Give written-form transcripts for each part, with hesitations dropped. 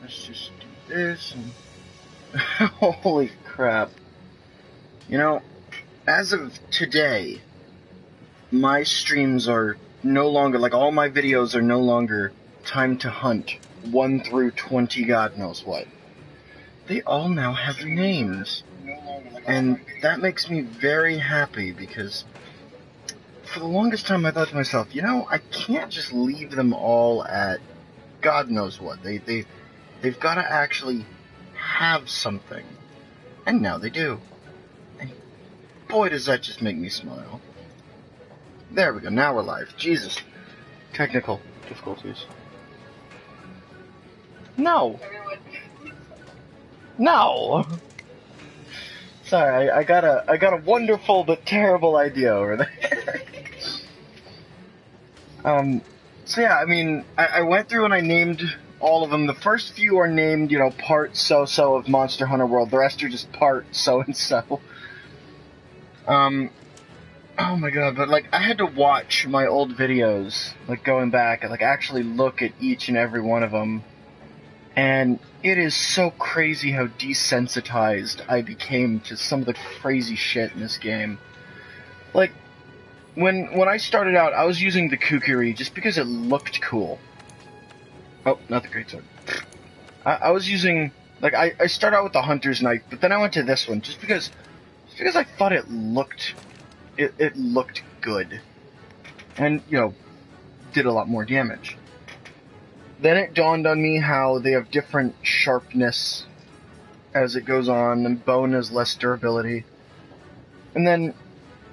let's just do this, and holy crap. You know, as of today, my streams are no longer, like, all my videos are no longer time to hunt 1 through 20 God knows what. They all now have names. And that makes me very happy, because for the longest time I thought to myself, you know, I can't just leave them all at God knows what. They've got to actually have something. And now they do. And boy, does that just make me smile. There we go, now we're live. Jesus. Technical difficulties. No! No! Sorry, I got a wonderful but terrible idea over there. So yeah, I mean, I went through and I named all of them. The first few are named, you know, part so-so of Monster Hunter World. The rest are just part so-and-so. Oh my god, but, like, I had to watch my old videos, like, going back and, like, actually look at each and every one of them. And it is so crazy how desensitized I became to some of the crazy shit in this game. Like, when I started out, I was using the Kukuri just because it looked cool. Oh, not the Greatsword. I was using, like, I started out with the Hunter's Knife, but then I went to this one just because I thought it looked good. And, you know, did a lot more damage. Then it dawned on me how they have different sharpness as it goes on, and bone has less durability. And then,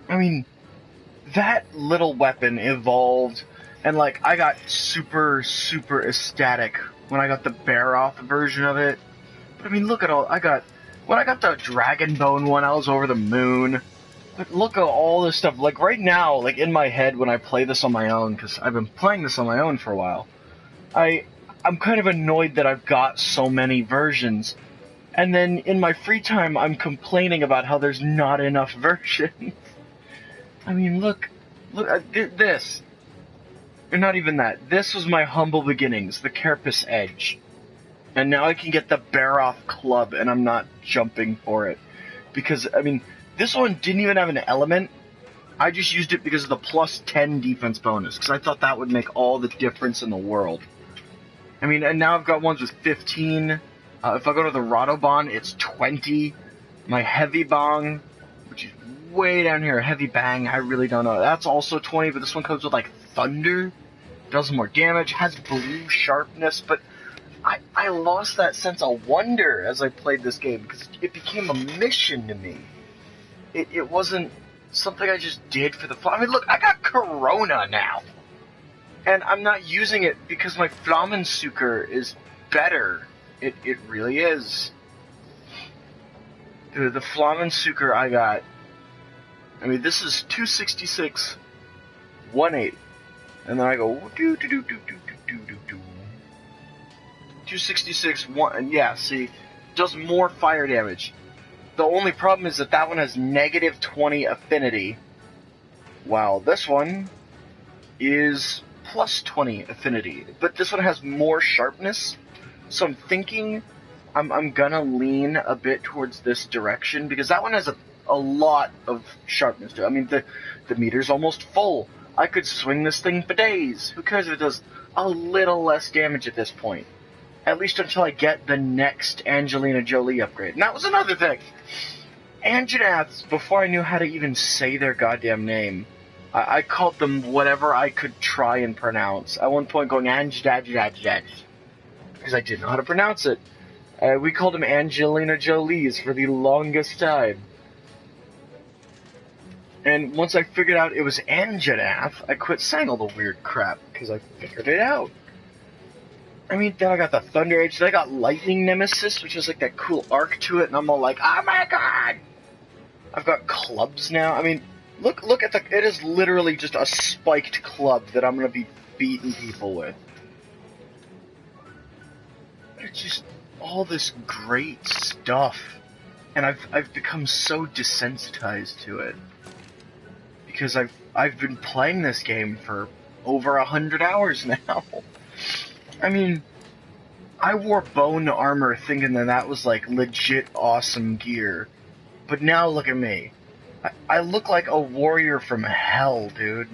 I mean, that little weapon evolved, and, like, I got super, super ecstatic when I got the Barroth version of it. But, I mean, look at all, when I got the Dragon Bone one, I was over the moon. But look at all this stuff. Like, right now, like, in my head when I play this on my own, because I've been playing this on my own for a while, I'm kind of annoyed that I've got so many versions. And then in my free time, I'm complaining about how there's not enough versions. I mean, look at this. Or not even that. This was my humble beginnings, the Carapace Edge. And now I can get the Barroth Club, and I'm not jumping for it. Because, I mean, this one didn't even have an element. I just used it because of the plus 10 defense bonus, because I thought that would make all the difference in the world. I mean, and now I've got ones with 15. If I go to the Radobon, it's 20. My Heavy Bong, which is way down here, Heavy Bang, I really don't know. That's also 20, but this one comes with, like, Thunder. Does more damage, has blue sharpness, but I lost that sense of wonder as I played this game, because it became a mission to me. It wasn't something I just did for the fun. I mean, look, I got Corona now. And I'm not using it because my Flammensucher is better. It really is. Dude, the Flammensucher I got, I mean, this is 266, 180. And then I go, 266, 1, and yeah, see, does more fire damage. The only problem is that one has negative 20 affinity, while this one is plus 20 affinity. But this one has more sharpness, so I'm thinking I'm gonna lean a bit towards this direction, because that one has a lot of sharpness to it. I mean, the meter's almost full. I could swing this thing for days. Who cares if it does a little less damage at this point? At least until I get the next Angelina Jolie upgrade. And that was another thing. Anjanaths, before I knew how to even say their goddamn name, I called them whatever I could try and pronounce. At one point going Anjadadjadjad, because I didn't know how to pronounce it. We called them Angelina Jolies for the longest time. And once I figured out it was Anjanath, I quit saying all the weird crap, because I figured it out. I mean, then I got the Thunder Edge, then I got Lightning Nemesis, which has like that cool arc to it, and I'm all like, oh my god! I've got clubs now. I mean, look at it is literally just a spiked club that I'm gonna be beating people with. It's just all this great stuff. And I've become so desensitized to it. Because I've been playing this game for over 100 hours now. I mean, I wore bone armor thinking that that was like legit awesome gear. But now look at me. I look like a warrior from hell, dude.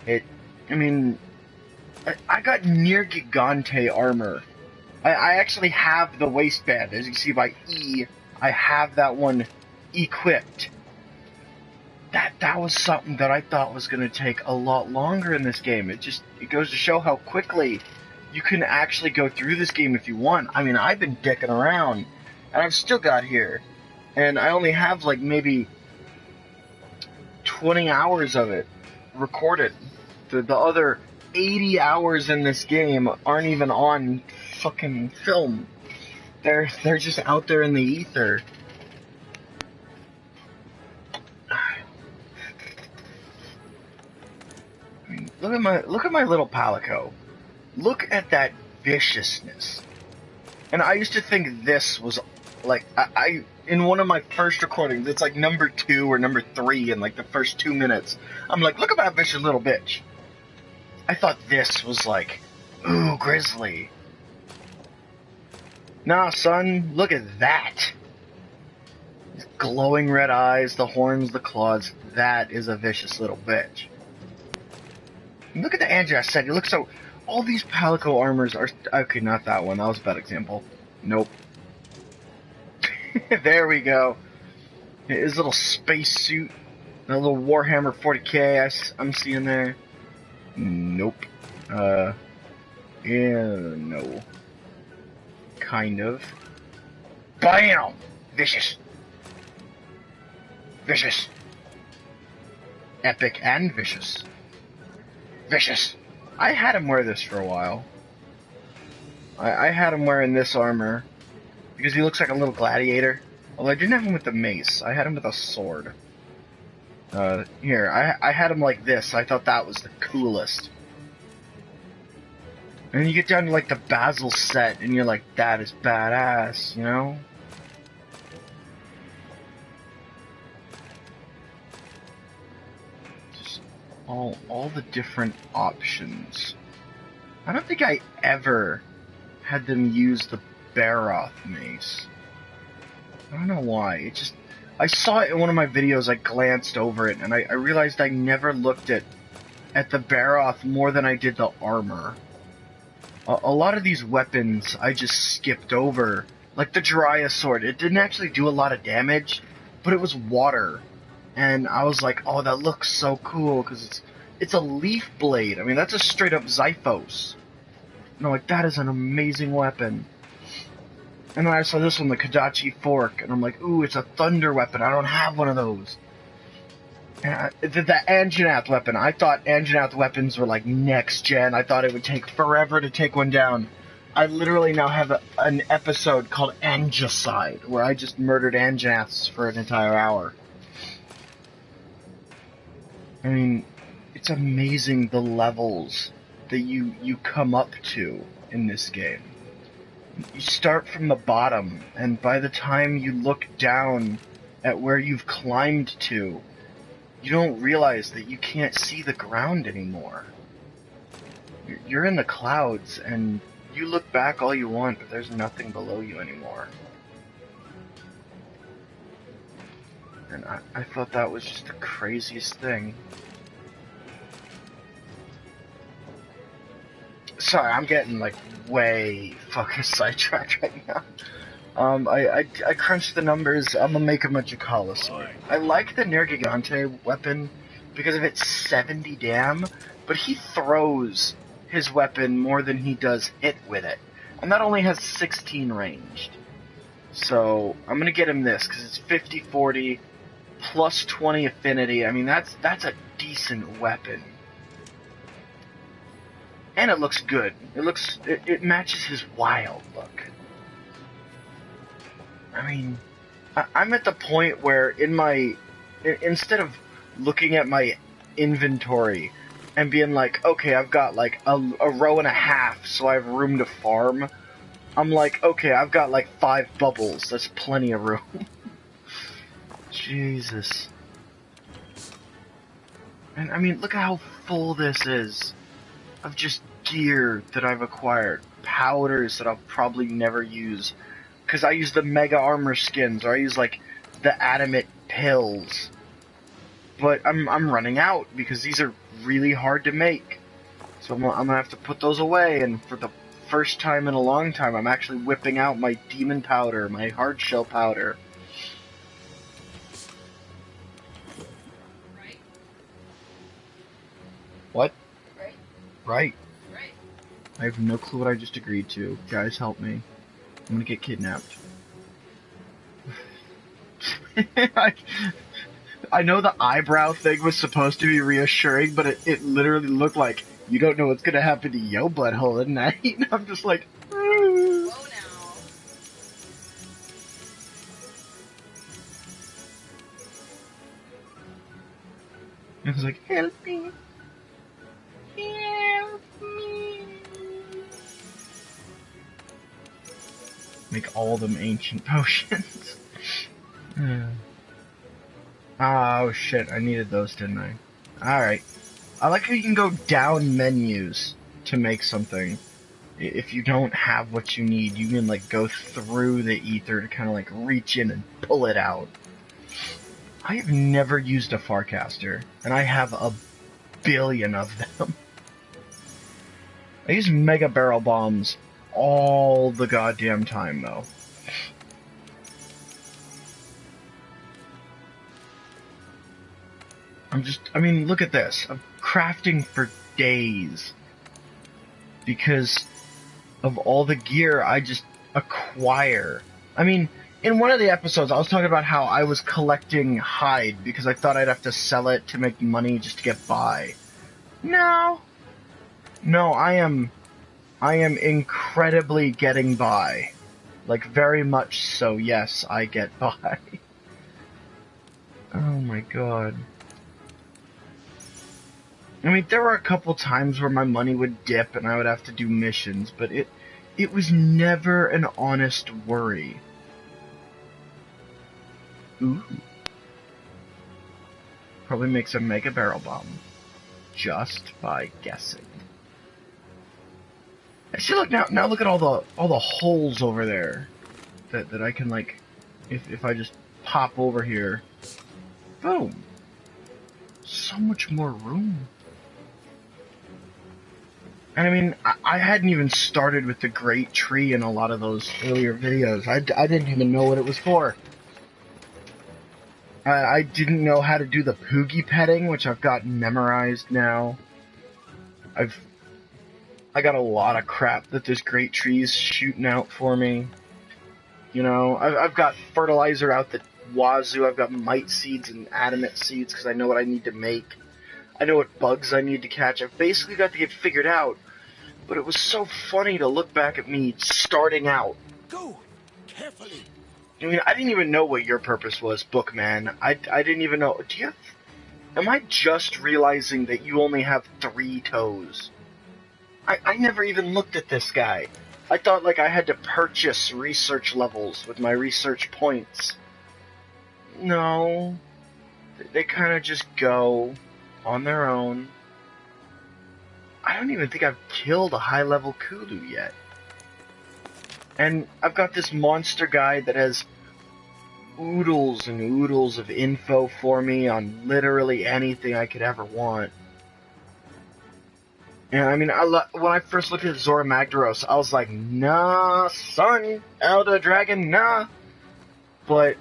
I mean, I got near Gigante armor. I actually have the waistband. As you can see by E, I have that one equipped. That was something that I thought was going to take a lot longer in this game. It goes to show how quickly you can actually go through this game if you want. I mean, I've been dicking around, and I've still got here. And I only have like maybe 20 hours of it recorded. The other 80 hours in this game aren't even on fucking film. They're just out there in the ether. I mean, look at my little Palico. Look at that viciousness. And I used to think this was like I in one of my first recordings, it's like number 2 or number 3 in like the first 2 minutes. I'm like, look at that vicious little bitch. I thought this was like, ooh, grizzly. Nah, son, look at that. These glowing red eyes, the horns, the claws. That is a vicious little bitch. And look at the Anjanath set. He looks so... All these Palico armors are... Okay, not that one. That was a bad example. Nope. There we go. His little space suit. That little Warhammer 40k I'm seeing there. Nope. Yeah, no. Kind of. BAM! Vicious. Vicious. Epic and vicious. Vicious. I had him wear this for a while. I had him wearing this armor because he looks like a little gladiator. Although I didn't have him with the mace. I had him with a sword. Here, I had him like this. I thought that was the coolest. And then you get down to like the Basil set, and you're like, that is badass, you know? Just all the different options. I don't think I ever had them use the Baroth mace. I don't know why. I saw it in one of my videos, I glanced over it, and I realized I never looked at the Baroth more than I did the armor. A lot of these weapons I just skipped over. Like the Jiraiya sword, it didn't actually do a lot of damage, but it was water. And I was like, oh, that looks so cool, because it's a leaf blade. I mean, that's a straight up Xiphos. And I'm like, that is an amazing weapon. And then I saw this one, the Kadachi Fork, and I'm like, ooh, it's a thunder weapon. I don't have one of those. And the Anjanath weapon, I thought Anjanath weapons were like next gen. I thought it would take forever to take one down. I literally now have an episode called Anjacide, where I just murdered Anjanaths for an entire hour. I mean, it's amazing the levels that you come up to in this game. You start from the bottom, and by the time you look down at where you've climbed to, you don't realize that you can't see the ground anymore. You're in the clouds, and you look back all you want, but there's nothing below you anymore. And I thought that was just the craziest thing. Sorry, I'm getting, like, way fucking sidetracked right now. I crunched the numbers. I'm gonna make him a Jakala. I like the Nergigante weapon because of its 70 dam, but he throws his weapon more than he does hit with it. And that only has 16 ranged. So, I'm gonna get him this, because it's 50-40, plus 20 affinity. I mean, that's a decent weapon. And it looks good. It matches his wild look. I mean, I'm at the point where instead of looking at my inventory and being like, okay, I've got like a row and a half, so I have room to farm, I'm like, okay, I've got like 5 bubbles. That's plenty of room. Jesus. And I mean, look at how full this is of just gear that I've acquired, powders that I'll probably never use, because I use the Mega Armor skins, or I use, like, the Adamant pills. But I'm running out, because these are really hard to make. So I'm gonna have to put those away, and for the first time in a long time, I'm actually whipping out my Demon Powder, my Hard Shell Powder. Right? What? Right? Right. Right. I have no clue what I just agreed to. Guys, help me. I'm gonna get kidnapped. I know the eyebrow thing was supposed to be reassuring, but it literally looked like, you don't know what's gonna happen to your butthole at night. And I'm just like, Whoa now. I was like, help me. Help me. Make all them ancient potions. Oh shit, I needed those, didn't I? Alright. I like how you can go down menus to make something. If you don't have what you need, you can like go through the ether to kind of like reach in and pull it out. I have never used a Farcaster, and I have a billion of them. I use Mega Barrel Bombs all the goddamn time, though. I mean, look at this. I'm crafting for days. Because of all the gear I just acquire. I mean, in one of the episodes, I was talking about how I was collecting hide because I thought I'd have to sell it to make money just to get by. No. No, I am incredibly getting by. Like, very much so, yes, I get by. Oh my god. I mean, there were a couple times where my money would dip and I would have to do missions, but it was never an honest worry. Ooh. Probably makes a Mega Barrel Bomb. Just by guessing. See, look now look at all the holes over there that I can, like, if I just pop over here, boom. So much more room. And I mean, I hadn't even started with the Great Tree in a lot of those earlier videos. I didn't even know what it was for. I didn't know how to do the Poogie petting, which I've got memorized now. I got a lot of crap that this Great Tree's shooting out for me. You know, I've got fertilizer out the wazoo. I've got mite seeds and adamant seeds because I know what I need to make. I know what bugs I need to catch. I've basically got to get figured out. But it was so funny to look back at me starting out. Go carefully. I mean, I didn't even know what your purpose was, Bookman. I didn't even know. Am I just realizing that you only have 3 toes? I never even looked at this guy. I thought, like, I had to purchase research levels with my research points. No. They kind of just go on their own. I don't even think I've killed a high-level Kulu yet. And I've got this monster guy that has oodles and oodles of info for me on literally anything I could ever want. And I mean, when I first looked at Zora Magdaros, I was like, nah, son, Elder Dragon, nah. But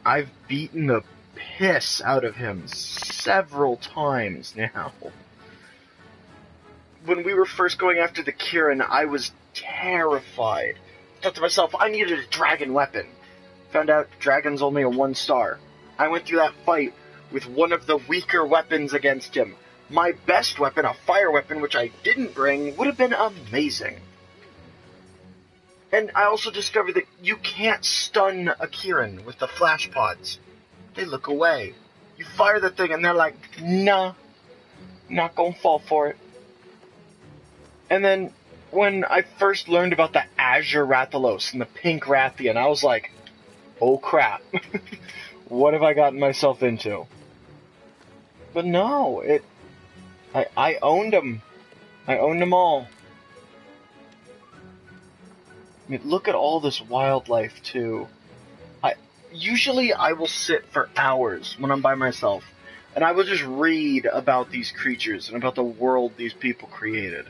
I've beaten the piss out of him several times now. When we were first going after the Kirin, I was terrified. I thought to myself, I needed a dragon weapon. Found out dragon's only a 1-star. I went through that fight with one of the weaker weapons against him. My best weapon, a fire weapon, which I didn't bring, would have been amazing. And I also discovered that you can't stun a Kirin with the flash pods. They look away. You fire the thing and they're like, nah, not gonna fall for it. And then, when I first learned about the Azure Rathalos and the Pink Rathian, I was like, oh crap, what have I gotten myself into? But no, I owned them. I own them all. I mean, look at all this wildlife, too. Usually I will sit for hours when I'm by myself, and I will just read about these creatures and about the world these people created.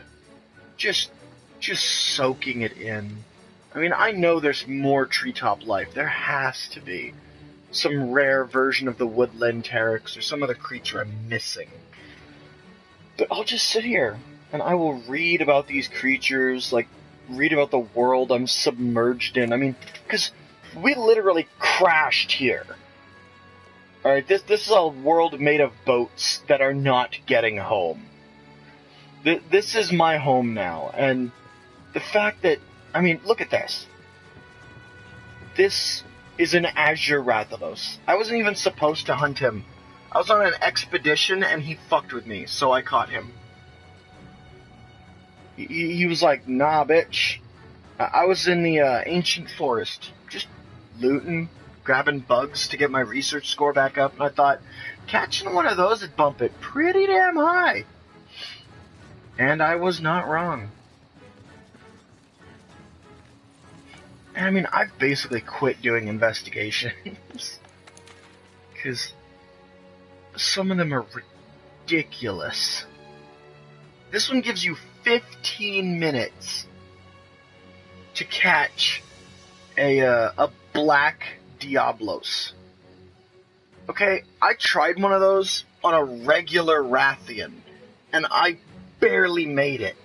Just soaking it in. I mean, I know there's more treetop life. There has to be. Some rare version of the woodland pteryx or some other creature I'm missing. But I'll just sit here, and I will read about these creatures, like, read about the world I'm submerged in. I mean, because we literally crashed here. Alright, this is a world made of boats that are not getting home. This is my home now, and the fact that, I mean, look at this. This is an Azure Rathalos. I wasn't even supposed to hunt him. I was on an expedition, and he fucked with me, so I caught him. He was like, nah, bitch. I was in the ancient forest, just looting, grabbing bugs to get my research score back up, and I thought, catching one of those would bump it pretty damn high. And I was not wrong. I mean, I've basically quit doing investigations. Because some of them are ridiculous. This one gives you 15 minutes to catch a black Diablos. Okay, I tried one of those on a regular Rathian, and I barely made it.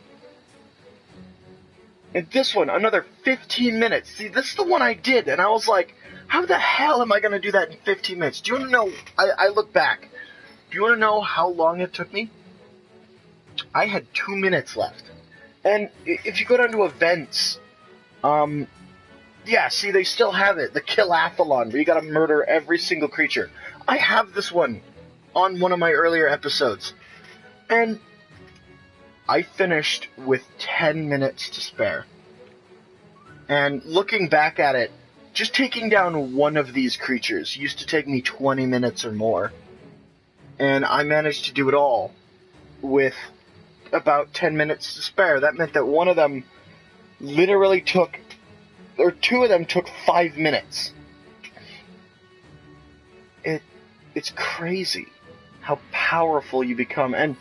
And this one, another 15 minutes. See, this is the one I did, and I was like, how the hell am I going to do that in 15 minutes? Do you want to know, I look back, do you want to know how long it took me? I had 2 minutes left. And if you go down to events, yeah, see, they still have it, the Killathlon, where you gotta murder every single creature. I have this one on one of my earlier episodes. And I finished with 10 minutes to spare. And looking back at it, just taking down one of these creatures used to take me 20 minutes or more. And I managed to do it all with about 10 minutes to spare. That meant that one of them literally took, or two of them took 5 minutes. It's crazy how powerful you become. And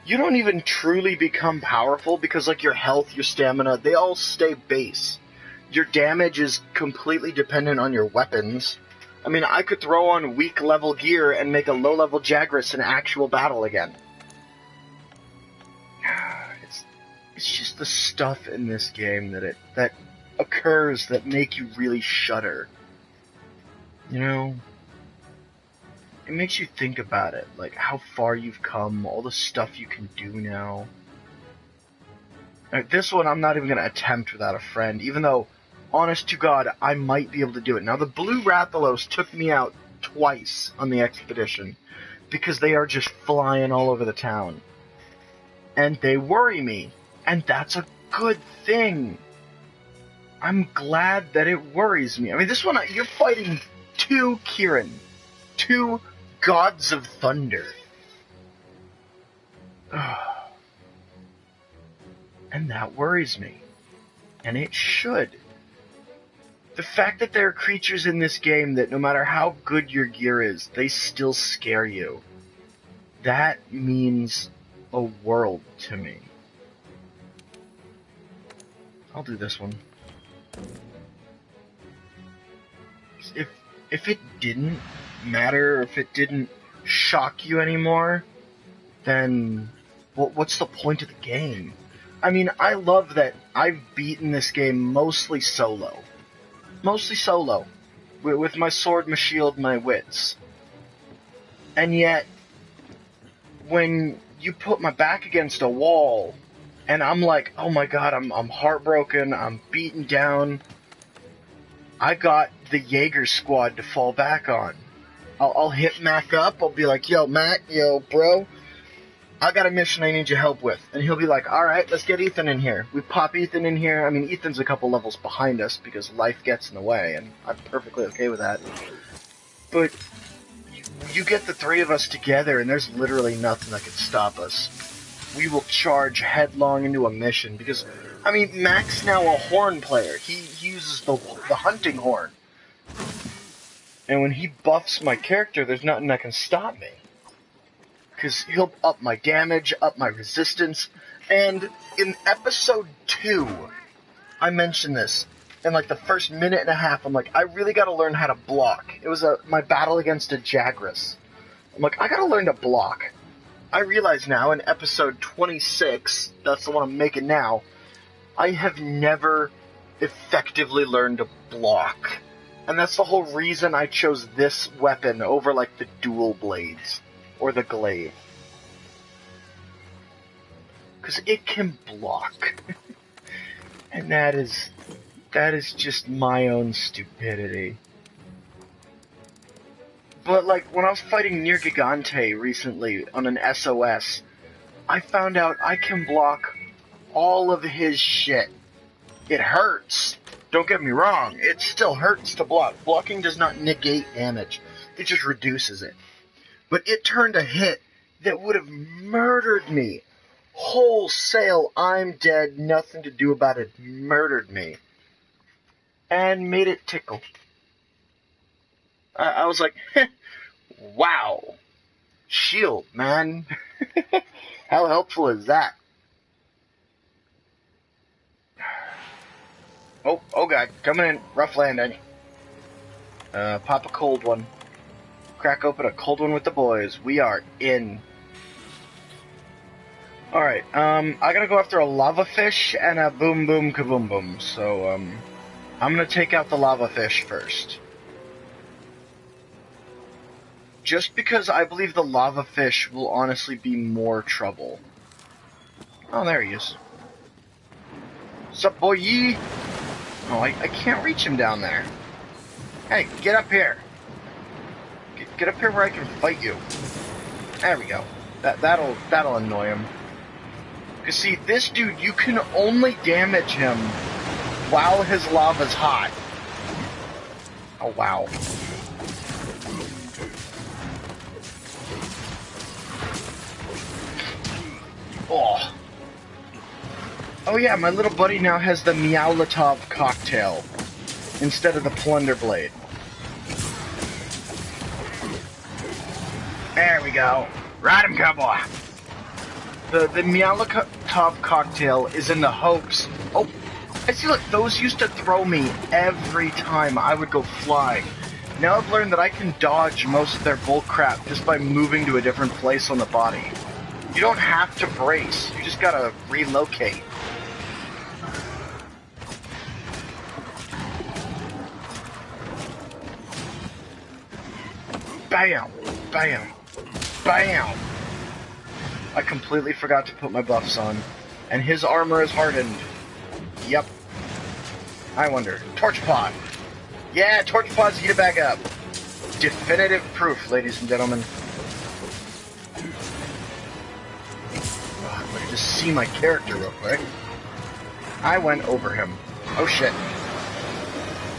you don't even truly become powerful because, like, your health, your stamina, they all stay base. Your damage is completely dependent on your weapons. I mean, I could throw on weak level gear and make a low level Jagras in actual battle again. It's just the stuff in this game that occurs that make you really shudder. You know? It makes you think about it, like how far you've come, all the stuff you can do now. This one I'm not even going to attempt without a friend, even though, honest to God, I might be able to do it. Now, the Blue Rathalos took me out twice on the expedition, because they are just flying all over the town. And they worry me, and that's a good thing. I'm glad that it worries me. I mean, this one, you're fighting two Kirin. Two gods of thunder. And that worries me. And it should. The fact that there are creatures in this game that no matter how good your gear is, they still scare you. That means a world to me. I'll do this one. If it didn't matter, if it didn't shock you anymore, then what's the point of the game? I mean, I love that I've beaten this game mostly solo. Mostly solo. With my sword, my shield, my wits. And yet, when you put my back against a wall, and I'm like, oh my god, I'm heartbroken, I'm beaten down, I got the Jaeger squad to fall back on. I'll hit Mac up, I'll be like, yo, Mac, yo, bro, I got a mission I need your help with. And he'll be like, alright, let's get Ethan in here. We pop Ethan in here. I mean, Ethan's a couple levels behind us because life gets in the way, and I'm perfectly okay with that. But you get the three of us together, and there's literally nothing that can stop us. we will charge headlong into a mission. Because, I mean, Mac's now a horn player. He uses the hunting horn. And when he buffs my character, there's nothing that can stop me. Because he'll up my damage, up my resistance. And in episode 2, I mentioned this. In like the first minute and a half, I'm like, I really gotta learn how to block. It was my battle against a Jagras. I'm like, I gotta learn to block. I realize now in episode 26, that's the one I'm making now, I have never effectively learned to block. And that's the whole reason I chose this weapon over like the dual blades or the glaive. Because it can block. And that is just my own stupidity. But, like, when I was fighting Nier Gigante recently on an SOS, I found out I can block all of his shit. It hurts. Don't get me wrong. It still hurts to block. Blocking does not negate damage. It just reduces it. But it turned a hit that would have murdered me. Wholesale, I'm dead, nothing to do about it, murdered me. And made it tickle. I was like, wow. Shield, man. How helpful is that? Oh god, coming in. Rough landing. Pop a cold one. Crack open a cold one with the boys. We are in. Alright, I gotta go after a lava fish and a boom boom kaboom boom. So, I'm gonna take out the lava fish first. Just because I believe the lava fish will honestly be more trouble. Oh, there he is. Sup, boy? Oh, I can't reach him down there. Hey, get up here. Get up here where I can fight you. There we go. That'll annoy him. Cause see, this dude, you can only damage him while his lava's hot. Oh, wow. Oh. Oh yeah, my little buddy now has the Meowlatov cocktail instead of the Plunder Blade. There we go. Ride him, cowboy. The Meowlatov cocktail is in the hopes. Oh, I see. Look, those used to throw me every time I would go flying. Now I've learned that I can dodge most of their bullcrap just by moving to a different place on the body. You don't have to brace. You just gotta relocate. Bam! Bam! Bam! I completely forgot to put my buffs on. And his armor is hardened. Yep. I wonder. Torch Pod! Yeah, Torch Pod's heat it back up. Definitive proof, ladies and gentlemen. Let me just see my character real quick. I went over him. Oh shit.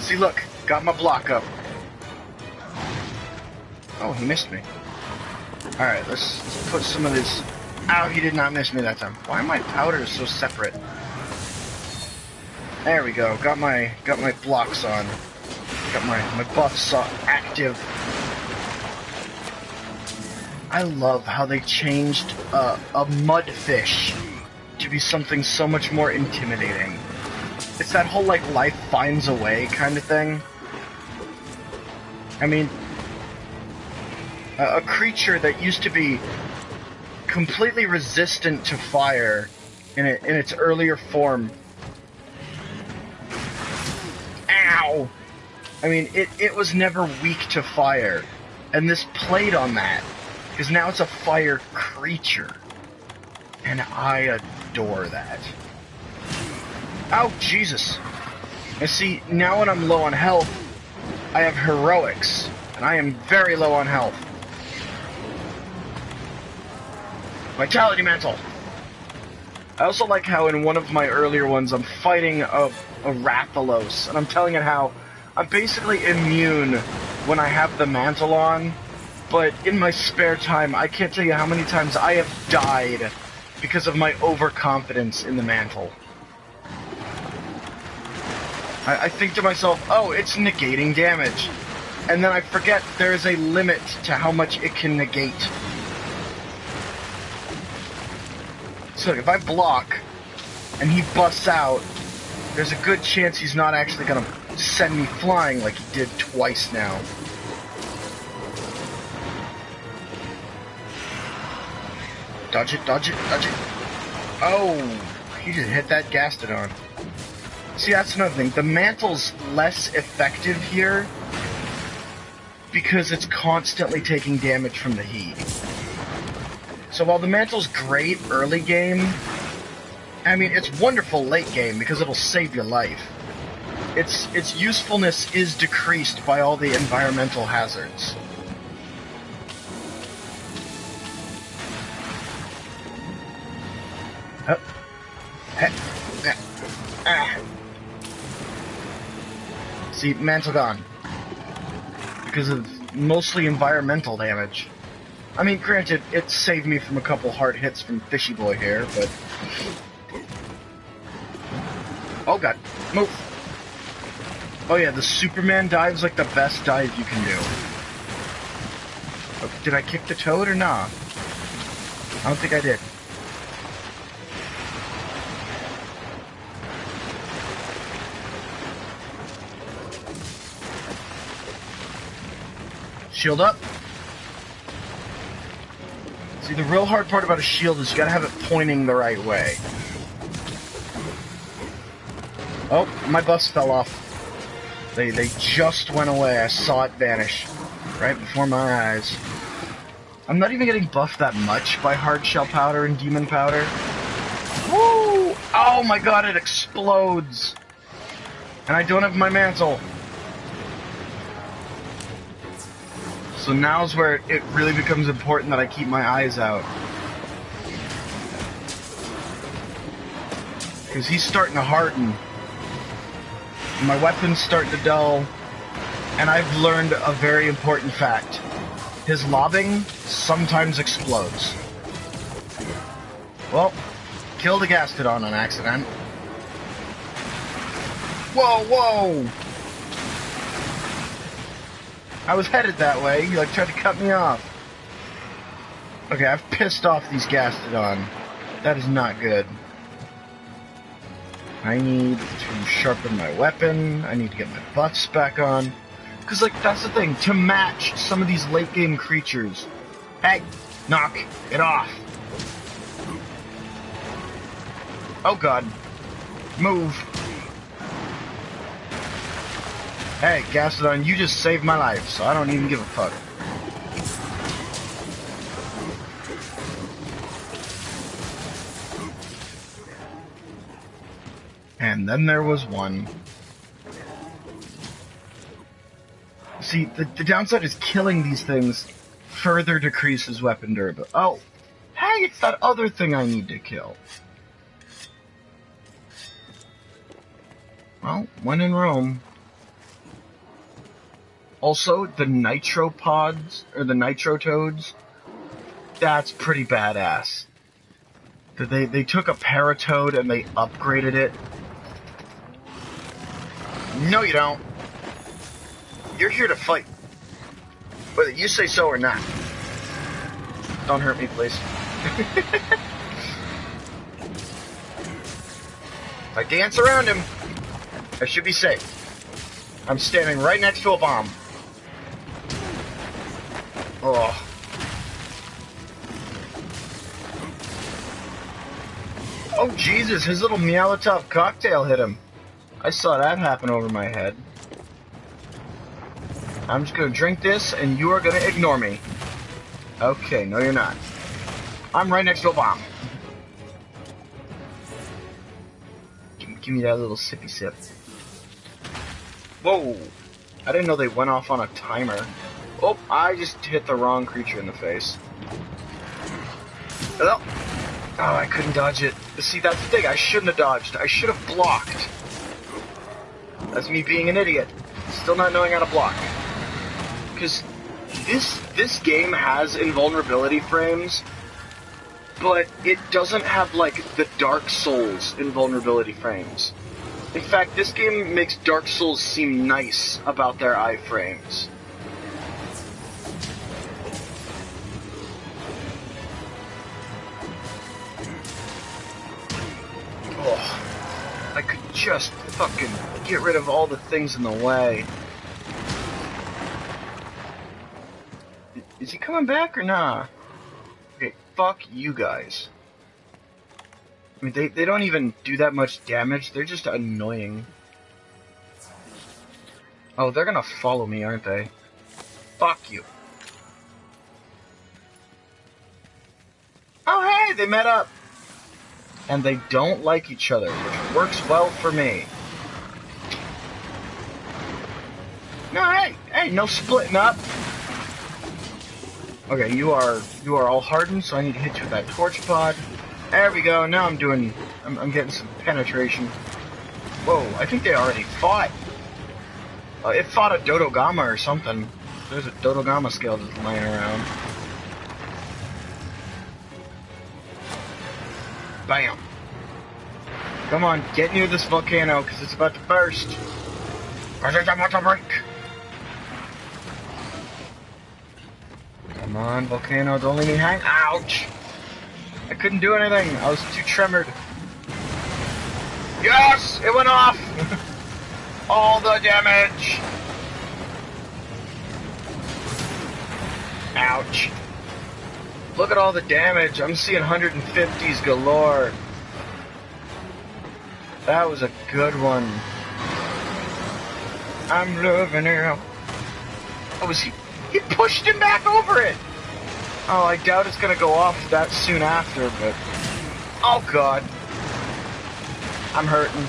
See, look. Got my block up. Oh, he missed me. Alright, let's put some of this... Ow, he did not miss me that time. Why are my powders so separate? There we go. Got my blocks on. Got my buffs active. I love how they changed a mudfish to be something so much more intimidating. It's that whole, like, life finds a way kind of thing. I mean, a creature that used to be completely resistant to fire in its earlier form. Ow! I mean, it was never weak to fire, and this played on that, because now it's a fire creature, and I adore that. Oh, Jesus! And see, now when I'm low on health, I have heroics, and I am very low on health. Vitality Mantle! I also like how in one of my earlier ones I'm fighting a Rathalos, and I'm telling it how I'm basically immune when I have the mantle on, but in my spare time I can't tell you how many times I have died because of my overconfidence in the mantle. I think to myself, oh, it's negating damage. And then I forget there is a limit to how much it can negate. So if I block, and he busts out, there's a good chance he's not actually going to send me flying like he did twice now. Dodge it, dodge it, dodge it. Oh, he just hit that Gastrodon. See, that's another thing. The mantle's less effective here because it's constantly taking damage from the heat. So while the mantle's great early game, I mean, it's wonderful late game because it'll save your life. Its usefulness is decreased by all the environmental hazards. Oh. See, mantle gone. Because of mostly environmental damage. I mean, granted, it saved me from a couple hard hits from Fishy Boy here, but... Oh god, move! Oh yeah, the Superman dive's like the best dive you can do. Oh, did I kick the toad or nah? I don't think I did. Shield up. See, the real hard part about a shield is you gotta have it pointing the right way. Oh, my buffs fell off. They just went away. I saw it vanish right before my eyes. I'm not even getting buffed that much by Hard Shell Powder and Demon Powder. Woo! Oh my god, it explodes! And I don't have my mantle. So now's where it really becomes important that I keep my eyes out. Because he's starting to harden. My weapon's starting to dull. And I've learned a very important fact. His lobbing sometimes explodes. Well, killed a Gastrodon on accident. Whoa, whoa! I was headed that way. He tried to cut me off. Okay, I've pissed off these Gastrodon. That is not good. I need to sharpen my weapon. I need to get my buffs back on. Because, that's the thing. To match some of these late-game creatures. Hey, knock it off. Oh, God. Move. Hey, Gastrodon, you just saved my life, so I don't even give a fuck. And then there was one. See, the downside is killing these things further decreases weapon durability. Oh, hey, it's that other thing I need to kill. Well, when in Rome. Also, the Nitro Pods, or the Nitro Toads, that's pretty badass. They took a Paratoad and they upgraded it. No, you don't. You're here to fight. Whether you say so or not. Don't hurt me, please. If I dance around him, I should be safe. I'm standing right next to a bomb. Oh. Oh, Jesus, his little Meowitop cocktail hit him. I saw that happen over my head. I'm just gonna drink this, and you are gonna ignore me. Okay, no you're not. I'm right next to a bomb. Give me that little sippy sip. Whoa! I didn't know they went off on a timer. Oh, I just hit the wrong creature in the face. Hello? Oh, I couldn't dodge it. See, that's the thing. I shouldn't have dodged. I should have blocked. That's me being an idiot. Still not knowing how to block. Because this game has invulnerability frames, but it doesn't have, like, the Dark Souls invulnerability frames. In fact, this game makes Dark Souls seem nice about their iframes. Oh, I could just fucking get rid of all the things in the way. Is he coming back or nah? Okay, fuck you guys. I mean, they don't even do that much damage, they're just annoying. Oh, they're gonna follow me, aren't they? Fuck you. Oh hey, they met up! And they don't like each other, which works well for me. No, hey, no splitting up! Okay, you are all hardened, so I need to hit you with that torch pod. There we go, now I'm getting some penetration. Whoa, I think they already fought. It fought a Dodogama or something. There's a Dodogama scale just laying around. Bam. Come on, get near this volcano, because it's about to burst. Because it's about to break. Come on, volcano, don't leave me hang. Ouch! I couldn't do anything. I was too tremored. Yes! It went off! All the damage! Ouch. Look at all the damage. I'm seeing 150s galore. That was a good one. I'm loving it. Oh, was he? He pushed him back over it! Oh, I doubt it's gonna go off that soon after, but... Oh, God. I'm hurting.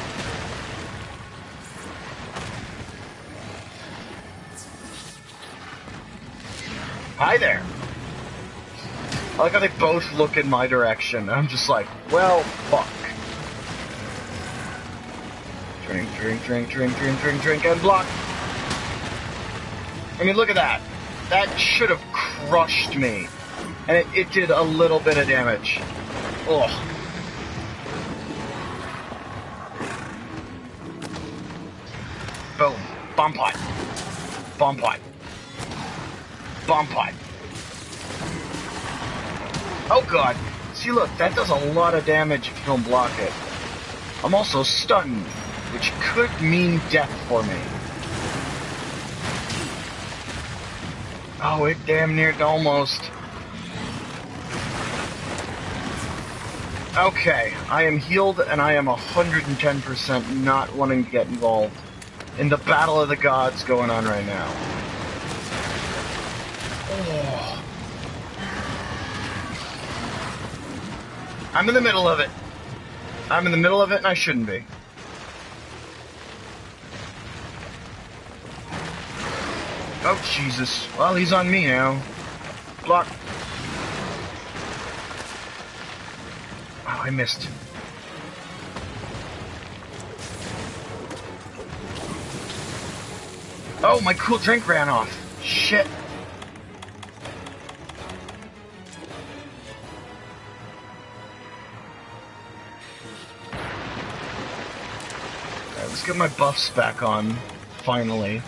Hi there. I like how they both look in my direction. I'm just like, well, fuck. Drink, and block. I mean, look at that. That should have crushed me. And it did a little bit of damage. Ugh. Boom. Bomb pot. Bomb pot. Bomb pot. Oh god. See, look, that does a lot of damage if you don't block it. I'm also stunned, which could mean death for me. Oh, it damn near almost. Okay, I am healed and I am 110% not wanting to get involved in the battle of the gods going on right now. Oh. I'm in the middle of it. I'm in the middle of it and I shouldn't be. Oh, Jesus. Well, he's on me now. Block. Oh, I missed. Oh, my cool drink ran off. Shit. Alright, let's get my buffs back on. Finally.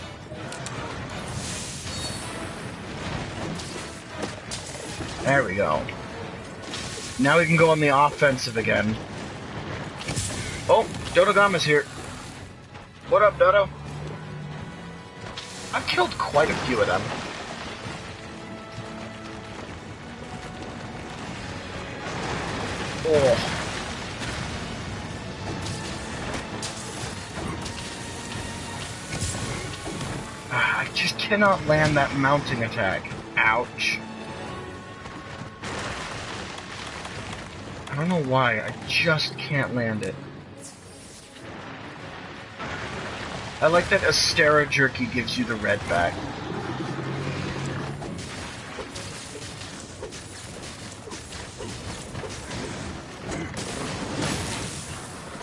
There we go. Now we can go on the offensive again. Oh, Dodogama's here. What up, Dodo? I've killed quite a few of them. Oh. I just cannot land that mounting attack. Ouch. I don't know why, I just can't land it. I like that Astera Jerky gives you the red back.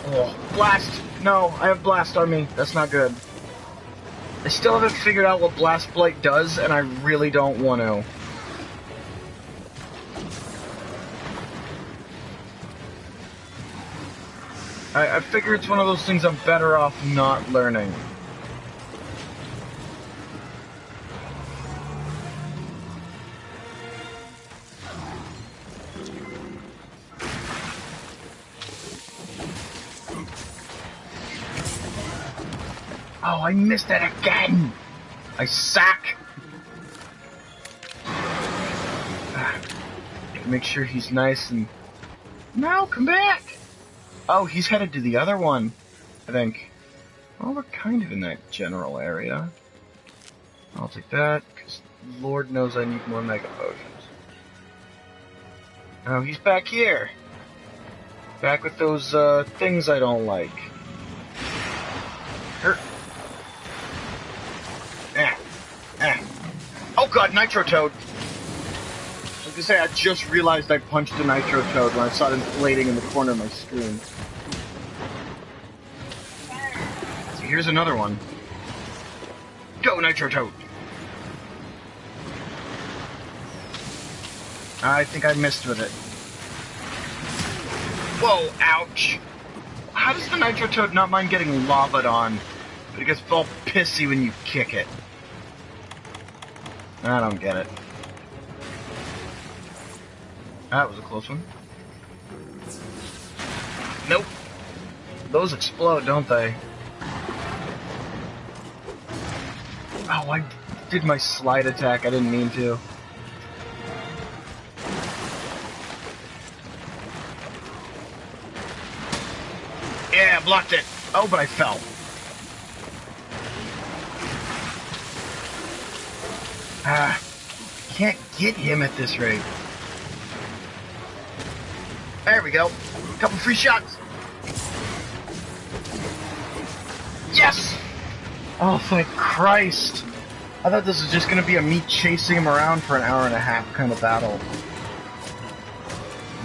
Oh, blast! No, I have blast on me. That's not good. I still haven't figured out what Blast Blight does, and I really don't want to. I figure it's one of those things I'm better off not learning. Oh, I missed it again! I sack! Gotta make sure he's nice and... No, come back! Oh, he's headed to the other one, I think. Well, we're kind of in that general area. I'll take that, because Lord knows I need more Mega Potions. Oh, he's back here! Back with those, things I don't like. Hurt. Oh god, Nitro Toad! I was gonna say, I just realized I punched a Nitro Toad when I saw it inflating in the corner of my screen. So here's another one. Go, Nitro Toad! I think I missed with it. Whoa, ouch! How does the Nitro Toad not mind getting lava'd on, but it gets all pissy when you kick it? I don't get it. That was a close one. Nope. Those explode, don't they? Oh, I did my slide attack. I didn't mean to. Yeah, blocked it. Oh, but I fell. Can't get him at this rate. There we go. Couple free shots. Yes! Oh, thank Christ. I thought this was just going to be a me chasing him around for an hour and a half kind of battle.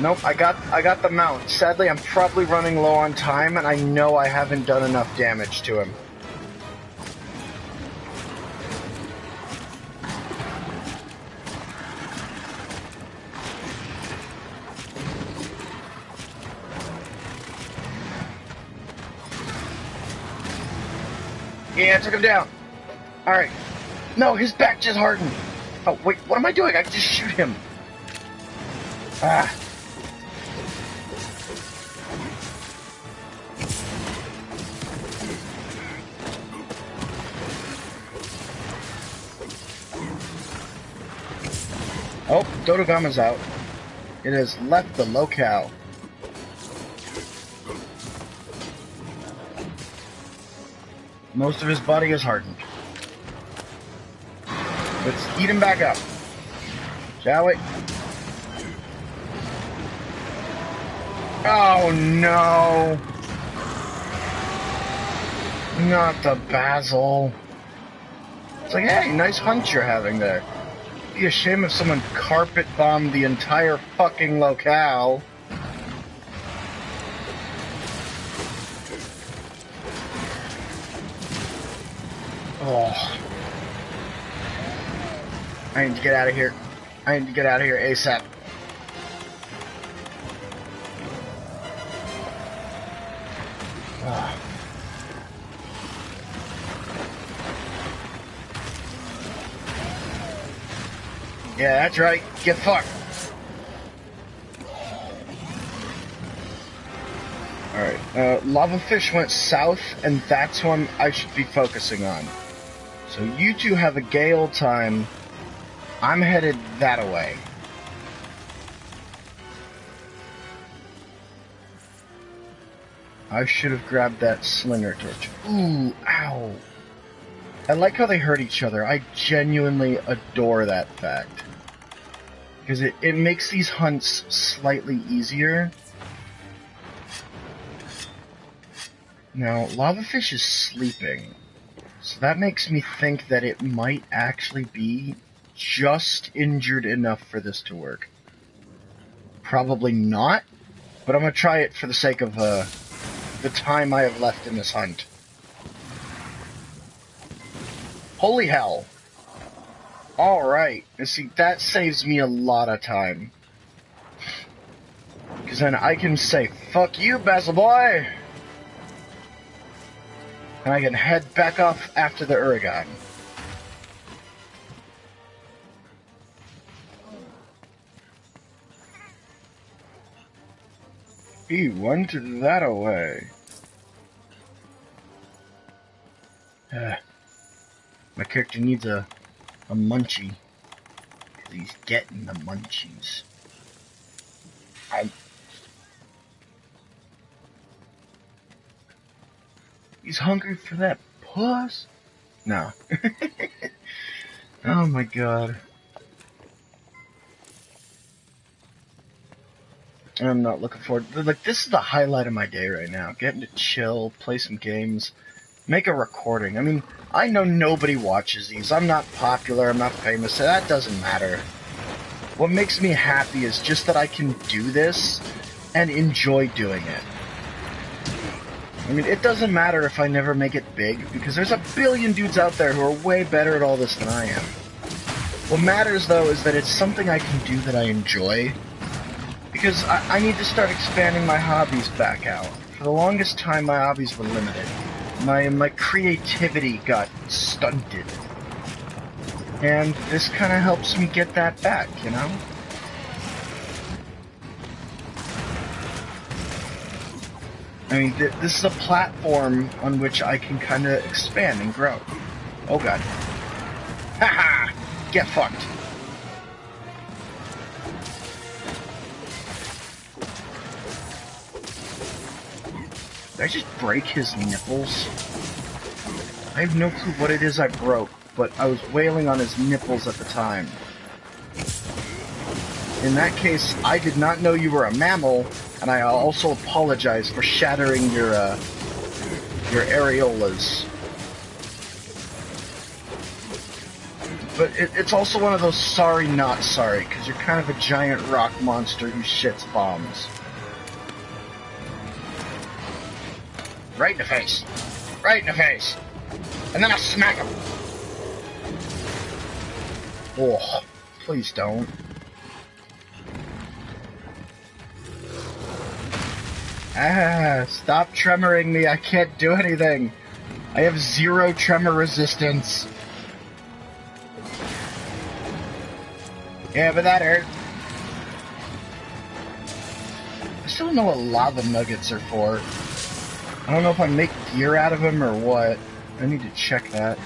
Nope, I got the mount. Sadly, I'm probably running low on time, and I know I haven't done enough damage to him. Yeah, I took him down. Alright. No, his back just hardened. Oh, wait, what am I doing? I can just shoot him. Ah. Oh, Dodogama's out. It has left the locale. Most of his body is hardened. Let's eat him back up. Shall we? Oh no! Not the Basil. It's like, hey, nice hunt you're having there. It'd be a shame if someone carpet bombed the entire fucking locale. Oh. I need to get out of here. I need to get out of here ASAP. Oh. Yeah, that's right. Get fucked. Alright, Lava Fish went south, and that's one I should be focusing on. So you two have a gale time. I'm headed that way. I should have grabbed that slinger torch. Ooh, ow. I like how they hurt each other. I genuinely adore that fact. Because it makes these hunts slightly easier. Now, Lava Fish is sleeping. So that makes me think that it might actually be just injured enough for this to work. Probably not, but I'm going to try it for the sake of the time I have left in this hunt. Holy hell. Alright, see, that saves me a lot of time. Because then I can say, fuck you, Basil Boy! And I can head back off after the Uragan. He went that away. My character needs a munchie. He's getting the munchies. He's hungry for that puss? No. Oh my god. I'm not looking forward. Like, this is the highlight of my day right now. Getting to chill, play some games, make a recording. I mean, I know nobody watches these. I'm not popular, I'm not famous, so that doesn't matter. What makes me happy is just that I can do this and enjoy doing it. I mean, it doesn't matter if I never make it big, because there's a billion dudes out there who are way better at all this than I am. What matters, though, is that it's something I can do that I enjoy, because I need to start expanding my hobbies back out. For the longest time, my hobbies were limited. My creativity got stunted. And this kind of helps me get that back, you know? I mean, this is a platform on which I can kind of expand and grow. Oh god. Haha! Get fucked. Did I just break his nipples? I have no clue what it is I broke, but I was wailing on his nipples at the time. In that case, I did not know you were a mammal, and I also apologize for shattering your areolas. But it's also one of those sorry not sorry, because you're kind of a giant rock monster who shits bombs. Right in the face. Right in the face. And then I smack him. Oh, please don't. Ah, stop tremoring me. I can't do anything. I have 0 tremor resistance. Yeah, but that hurt. I still don't know what lava nuggets are for. I don't know if I make gear out of them or what. I need to check that.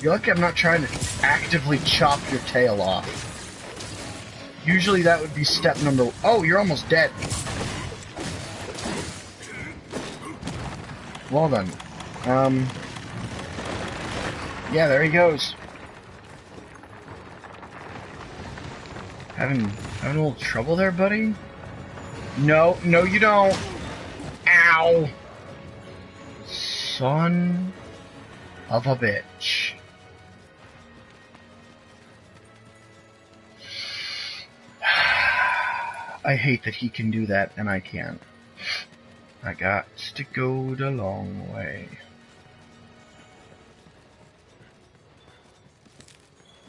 You're lucky I'm not trying to actively chop your tail off. Usually that would be step number... Oh, you're almost dead. Well done. Yeah, there he goes. Having a little trouble there, buddy? No, no you don't. Ow! Son of a bitch. I hate that he can do that and I can't. I got to go the long way.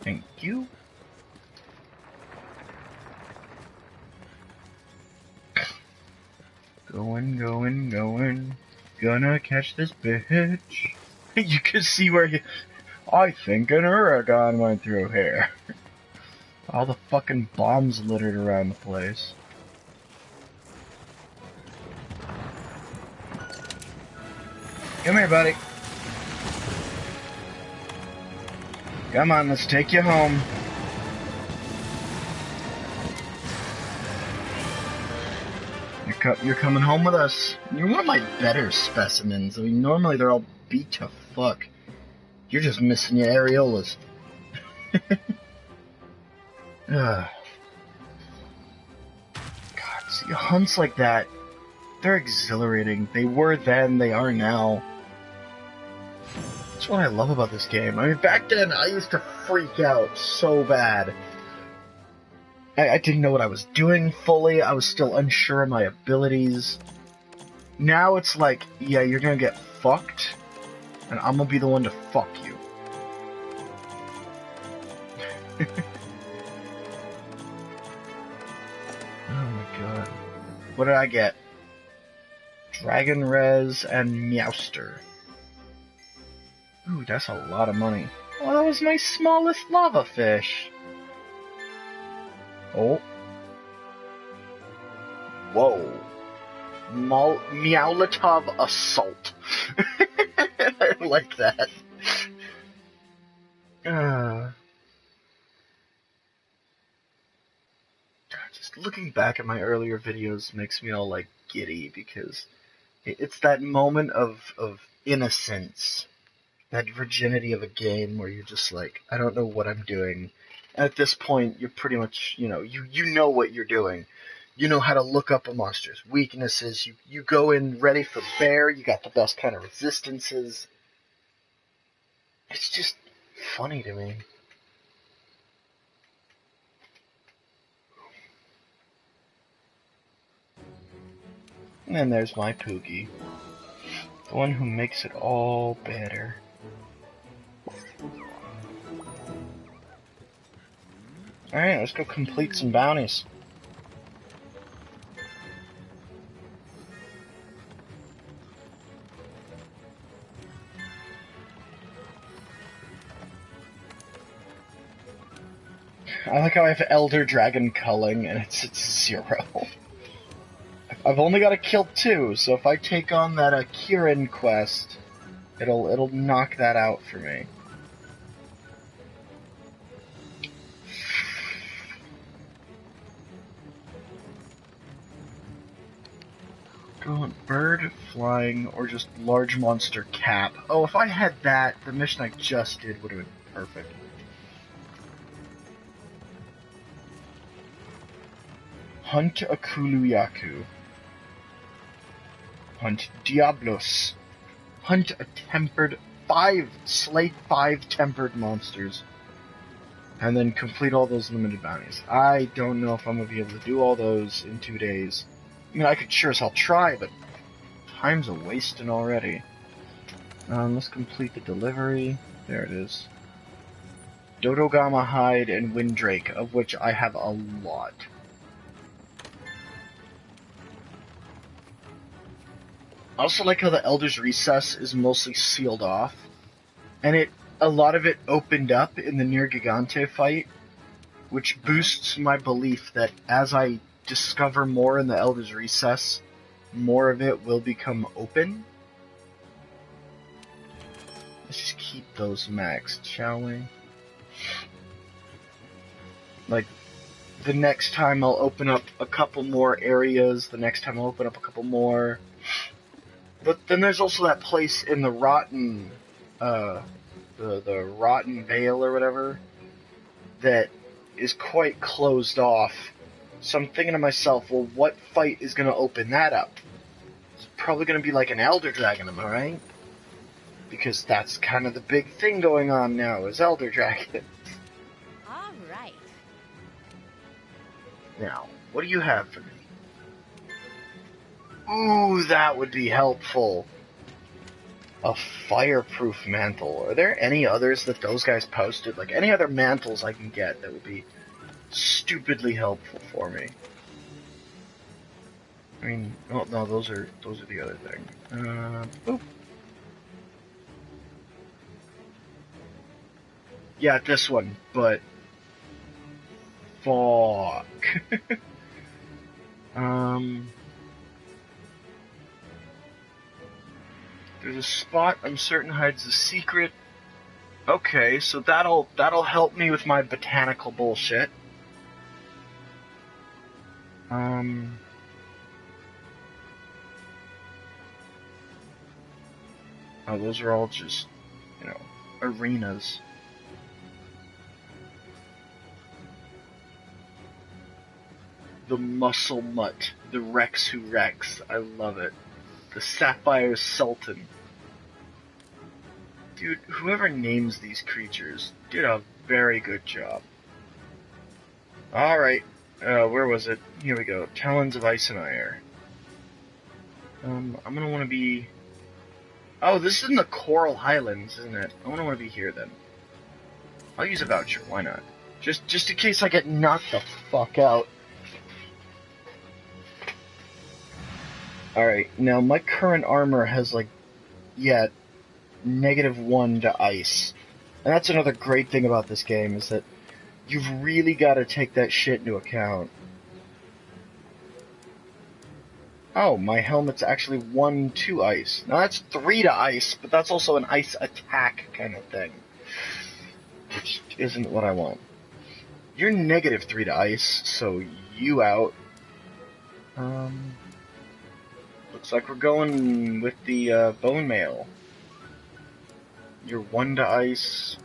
Thank you. Going, going, going. Gonna catch this bitch. You can see where he... I think an Uragan went through here. All the fucking bombs littered around the place. Come here, buddy. Come on, let's take you home. You're coming home with us. You're one of my better specimens. I mean, normally they're all beat to fuck. You're just missing your areolas. God, see, hunts like that, they're exhilarating. They were then, they are now. That's what I love about this game. I mean, back then, I used to freak out so bad. I didn't know what I was doing fully. I was still unsure of my abilities. Now it's like, yeah, you're gonna get fucked, and I'm gonna be the one to fuck you. Oh my god. What did I get? Dragon Res and Meowster. Ooh, that's a lot of money. Oh, that was my smallest lava fish. Oh. Whoa. Meowlatov Assault. I like that. Just looking back at my earlier videos makes me all, like, giddy, because it's that moment of innocence, that virginity of a game where you're just like, I don't know what I'm doing. At this point, you're pretty much, you know what you're doing. You know how to look up a monster's weaknesses. You go in ready for bear. You got the best kind of resistances. It's just funny to me. And then there's my Poogie. The one who makes it all better. Alright, let's go complete some bounties. I like how I have Elder Dragon culling and it's 0. I've only got to kill 2, so if I take on that Kirin quest, it'll knock that out for me. Go bird, flying, or just large monster cap. Oh, if I had that, the mission I just did would have been perfect. Hunt a Kuluyaku. Hunt Diablos. Hunt a slay 5 tempered monsters. And then complete all those limited bounties. I don't know if I'm going to be able to do all those in 2 days. I mean, I could sure as hell try, but time's a-wasting already. Let's complete the delivery. There it is. Dodogama Hide and Windrake, of which I have a lot. I also like how the Elder's Recess is mostly sealed off, and a lot of it opened up in the Near Gigante fight, which boosts my belief that as I discover more in the Elder's Recess, more of it will become open. Let's just keep those maxed, shall we? Like, the next time I'll open up a couple more areas, the next time I'll open up a couple more. But then there's also that place in the Rotten, the Rotten Vale or whatever, that is quite closed off. So I'm thinking to myself, well, what fight is going to open that up? It's probably going to be like an Elder Dragon, am I right? Because that's kind of the big thing going on now, is Elder Dragon. All right. Now, what do you have for me? Ooh, that would be helpful. A fireproof mantle. Are there any others that those guys posted? Like, any other mantles I can get that would be stupidly helpful for me? I mean, oh, no, those are the other thing. Boop. Yeah, this one, but fuck. There's a spot I'm certain hides a secret. Okay, so that'll help me with my botanical bullshit. Oh, those are all just, arenas. The Muscle Mutt, the Rex who Rex, I love it. The Sapphire Sultan. Dude, whoever names these creatures did a very good job. Alright, where was it? Here we go. Talons of Icenire. I'm gonna want to be... Oh, this is in the Coral Highlands, isn't it? I'm gonna want to be here then. I'll use a voucher, why not? Just in case I get knocked the fuck out. Alright, now my current armor has, like, yeah, -1 to ice. And that's another great thing about this game, is that you've really got to take that shit into account. Oh, my helmet's actually 1 to ice. Now that's 3 to ice, but that's also an ice attack kind of thing. Which isn't what I want. You're -3 to ice, so you out. Looks like we're going with the bone mail. You're 1 to ice.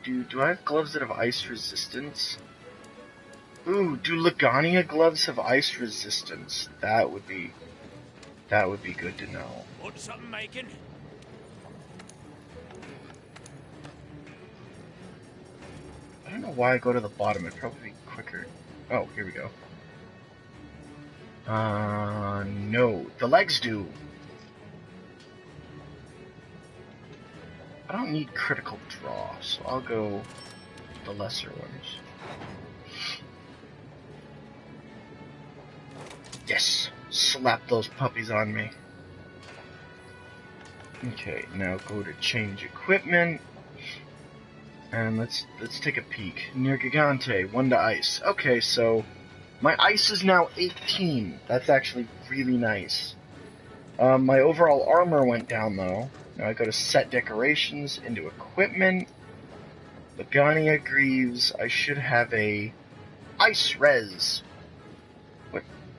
Do I have gloves that have ice resistance? Ooh, do Legania gloves have ice resistance? That would be good to know. Want something making? I don't know why I go to the bottom. It'd probably be quicker. Oh, here we go. No. The legs do. I don't need critical draw, so I'll go the lesser ones. Yes! Slap those puppies on me. Okay, now go to change equipment. And let's take a peek. Near Gigante, 1 to ice. Okay, so my ice is now 18. That's actually really nice. My overall armor went down though. Now I go to set decorations, into equipment. Legania Greaves. I should have a ice res.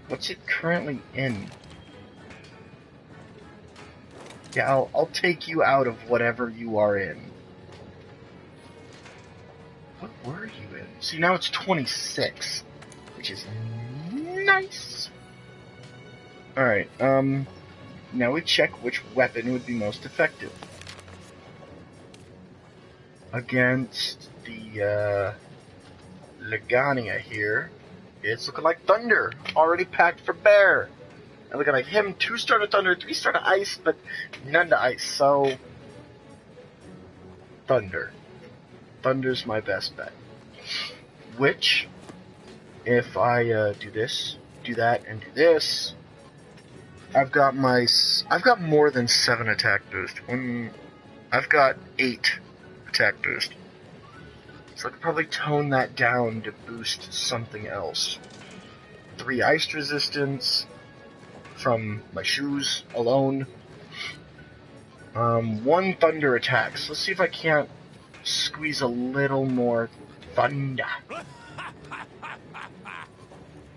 What's it currently in? Yeah, I'll take you out of whatever you are in. What were you in? See, now it's 26, which is nice. Alright, now we check which weapon would be most effective. Against the, Legania here, it's looking like Thunder, already packed for bear. And looking like him, 2-star to Thunder, 3-star to Ice, but none to Ice, so Thunder. Thunder's my best bet. Which, if I do this, do that, and do this, I've got more than 7 attack boost. I've got 8 attack boost. So I could probably tone that down to boost something else. 3 ice resistance from my shoes alone. 1 thunder attack. So let's see if I can't squeeze a little more thunder.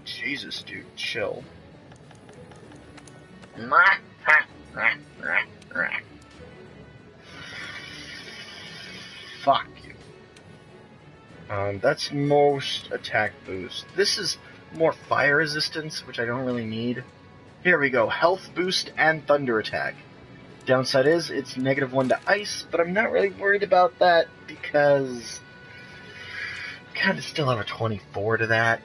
Jesus, dude, chill. Fuck you. That's most attack boost. This is more fire resistance, which I don't really need. Here we go, health boost and thunder attack. Downside is, it's -1 to ice, but I'm not really worried about that because I kind of still have a 24 to that.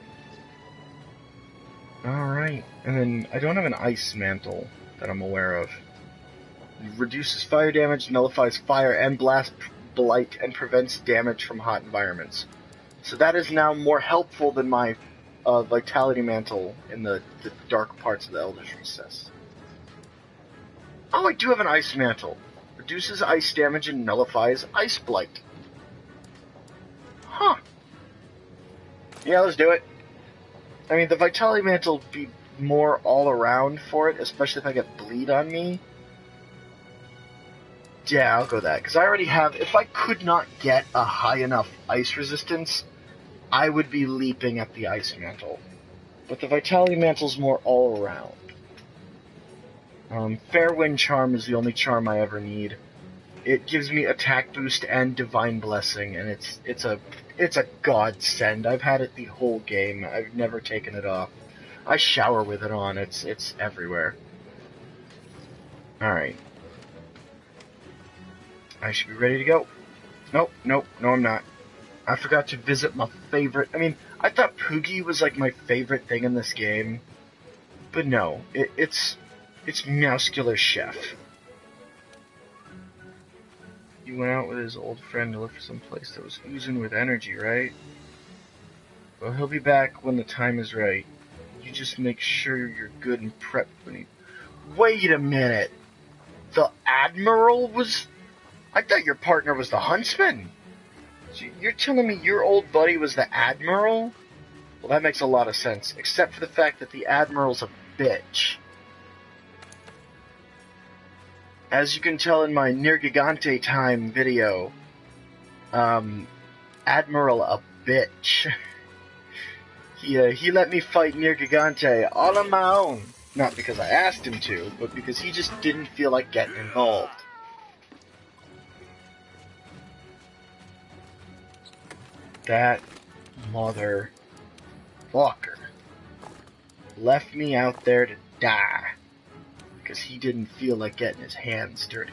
Alright, and then I don't have an ice mantle that I'm aware of. It reduces fire damage, nullifies fire and blast blight, and prevents damage from hot environments. So that is now more helpful than my Vitality Mantle in the dark parts of the Elder's Recess. Oh, I do have an Ice Mantle. Reduces ice damage and nullifies Ice Blight. Huh. Yeah, let's do it. I mean, the Vitality Mantle would be more all around for it, especially if I get bleed on me. Yeah, I'll go that, because I already have... If I could not get a high enough ice resistance, I would be leaping at the Ice Mantle. But the Vitality Mantle's more all around. Fair Wind Charm is the only charm I ever need. It gives me attack boost and Divine Blessing, and it's a godsend. I've had it the whole game. I've never taken it off. I shower with it on. It's everywhere. Alright. I should be ready to go. Nope, no, I'm not. I forgot to visit my favorite... I mean, I thought Poogie was like my favorite thing in this game. But no, it's Muscular Chef. You went out with his old friend to look for some place that was oozing with energy, right? Well, he'll be back when the time is right. You just make sure you're good and prepped when he... Wait a minute. The Admiral was... I thought your partner was the Huntsman. So you're telling me your old buddy was the Admiral? Well, that makes a lot of sense, except for the fact that the Admiral's a bitch. As you can tell in my Nergigante time video, Admiral a bitch. He let me fight Nergigante all on my own. Not because I asked him to, but because he just didn't feel like getting involved. That motherfucker left me out there to die because he didn't feel like getting his hands dirty.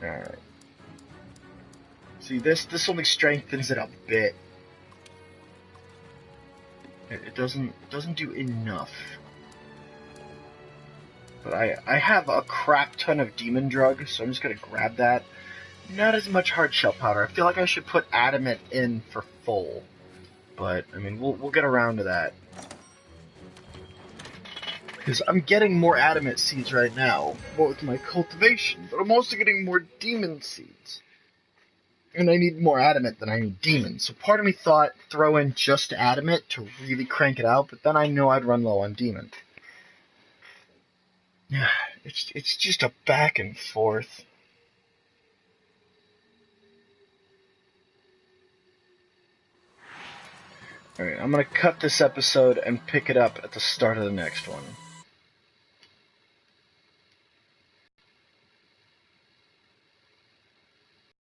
Alright. See, this only strengthens it a bit. It doesn't do enough. But I have a crap ton of demon drug, so I'm just gonna grab that. Not as much hard shell powder. I feel like I should put adamant in for full. But I mean, we'll get around to that. Because I'm getting more adamant seeds right now, with my cultivation, but I'm also getting more demon seeds. And I need more adamant than I need demon. So part of me thought throw in just adamant to really crank it out, but then I know I'd run low on demon. Yeah, it's just a back and forth. Alright, I'm gonna cut this episode and pick it up at the start of the next one.